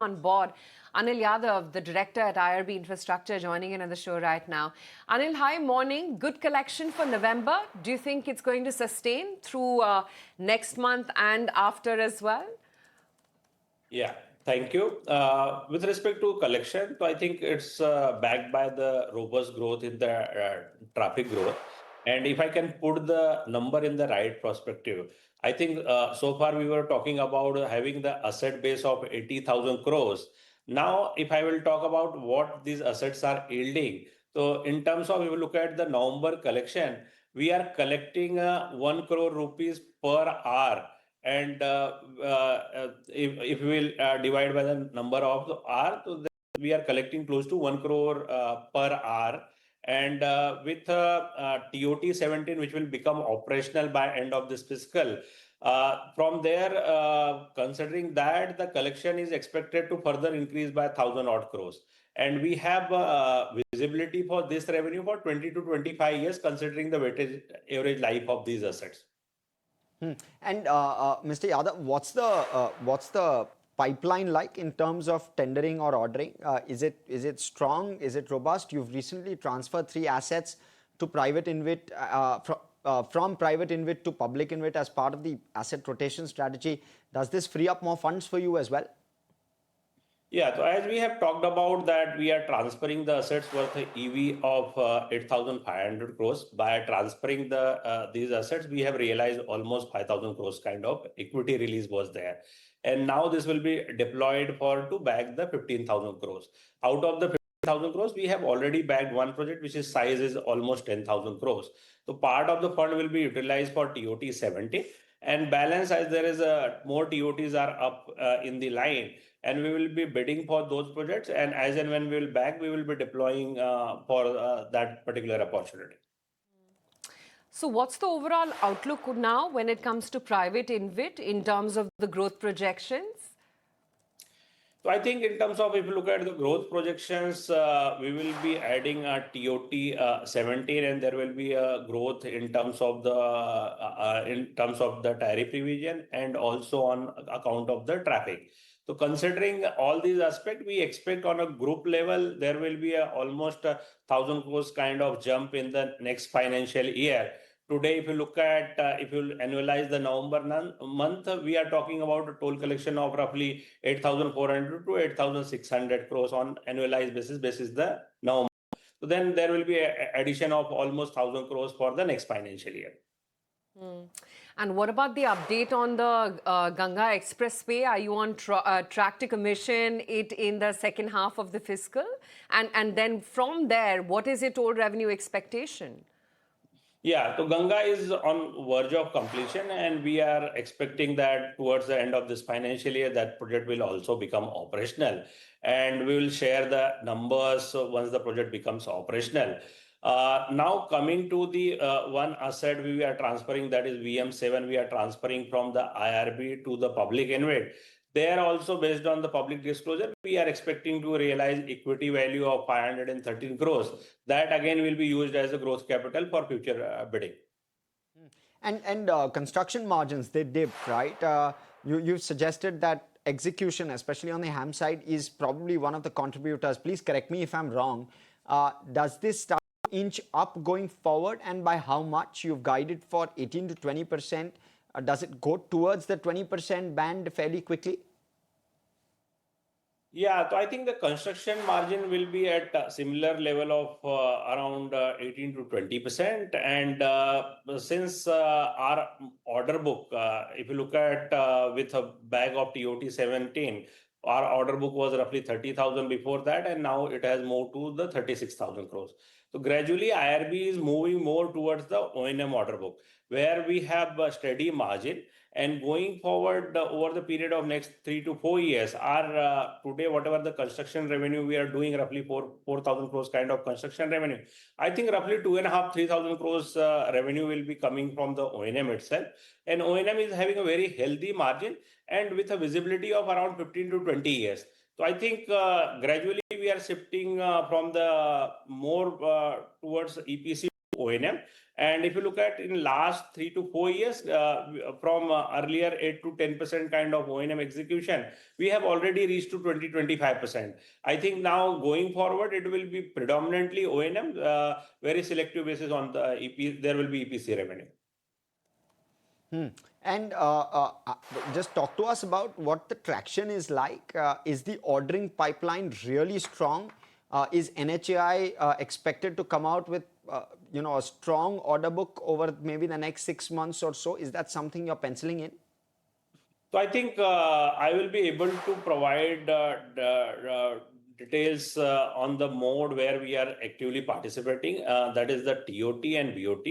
On board. Anil Yadav, the director at IRB Infrastructure, joining in on the show right now. Anil, hi, morning. Good collection for November. Do you think it's going to sustain through next month and after as well? Yeah, thank you. With respect to collection, so I think it's backed by the robust growth in the traffic growth. And if I can put the number in the right perspective, I think so far we were talking about having the asset base of 80,000 crores. Now, if I will talk about what these assets are yielding, so in terms of if you look at the November collection, we are collecting 1 crore rupees per hour. And if we will divide by the number of the hour, so we are collecting close to 1 crore per hour. And with TOT-17, which will become operational by end of this fiscal, from there, considering that the collection is expected to further increase by 1,000 odd crores. And we have visibility for this revenue for 20 to 25 years, considering the weighted average life of these assets. And Mr. Yadav, what's the pipeline like in terms of tendering or ordering? Is it strong? Is it robust? You've recently transferred 3 assets to private InvIT from private InvIT to public InvIT as part of the asset rotation strategy. Does this free up more funds for you as well? Yeah, so as we have talked about that, we are transferring the assets worth an EV of 8,500 crores. By transferring these assets, we have realized almost 5,000 crores kind of equity release was there. And now this will be deployed to back the 15,000 crores. Out of the 15,000 crores, we have already bagged one project, which is size is almost 10,000 crores. So part of the fund will be utilized for TOT-17. And balance, as there is more TOTs are up in the line, and we will be bidding for those projects. And as and when we will back, we will be deploying for that particular opportunity. So what's the overall outlook now when it comes to private InvIT in terms of the growth projections? So I think in terms of, if you look at the growth projections, we will be adding a TOT-17, and there will be a growth in terms of the tariff revision and also on account of the traffic. So considering all these aspects, we expect on a group level, there will be almost 1,000 crores kind of jump in the next financial year. Today, if you look at, if you annualize the November month, we are talking about a total collection of roughly 8,400 to 8,600 crores on annualized basis the November. So then there will be an addition of almost 1,000 crores for the next financial year. And what about the update on the Ganga Expressway? Are you on track to commission it in the second half of the fiscal? And then from there, what is your total revenue expectation? Yeah, so Ganga is on verge of completion, and we are expecting that towards the end of this financial year, that project will also become operational. And we will share the numbers once the project becomes operational. Now coming to the one asset we are transferring, that is VM7, we are transferring from the IRB to the public InvIT. There also, based on the public disclosure, we are expecting to realize equity value of 513 crores. That again will be used as a growth capital for future bidding. And construction margins, they dipped, right? You've suggested that execution, especially on the HAM side, is probably one of the contributors. Please correct me if I'm wrong. Does this start to inch up going forward, and by how much? You've guided for 18 to 20%. Does it go towards the 20% band fairly quickly? Yeah, so I think the construction margin will be at a similar level of around 18 to 20%. And since our order book, if you look at with a bag of TOT-17, our order book was roughly 30,000 before that, and now it has moved to the 36,000 crores. So gradually, IRB is moving more towards the O&M order book, where we have a steady margin. And going forward over the period of next 3 to 4 years, our today, whatever the construction revenue we are doing, roughly 4,000 crores kind of construction revenue. I think roughly 2,500 to 3,000 crores revenue will be coming from the O&M itself. And O&M is having a very healthy margin and with a visibility of around 15 to 20 years. So I think gradually we are shifting from the more towards EPC O&M. And if you look at in last 3 to 4 years, from earlier 8 to 10% kind of O&M execution, we have already reached to 20-25%. I think now going forward, it will be predominantly O&M, very selective basis on the EP. There will be EPC revenue. And just talk to us about what the traction is like. Is the ordering pipeline really strong? Is NHAI expected to come out with a strong order book over maybe the next 6 months or so? Is that something you're penciling in? So I think I will be able to provide details on the mode where we are actively participating. That is the TOT and BOT.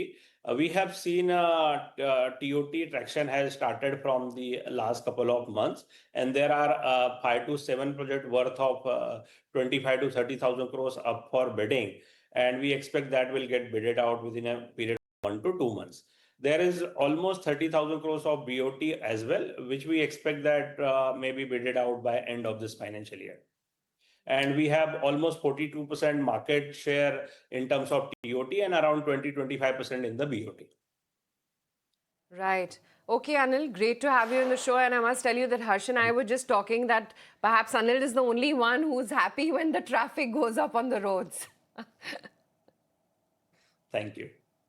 We have seen TOT traction has started from the last couple of months, and there are 5 to 7 project worth of 25 to 30,000 crores up for bidding, and we expect that will get bidded out within a period of 1 to 2 months. There is almost 30,000 crores of BOT as well, which we expect that may be bidded out by end of this financial year. And we have almost 42% market share in terms of TOT and around 20-25% in the BOT. Right. Okay, Anil, great to have you on the show. And I must tell you that Harsh and I were just talking that perhaps Anil is the only one who's happy when the traffic goes up on the roads. Thank you.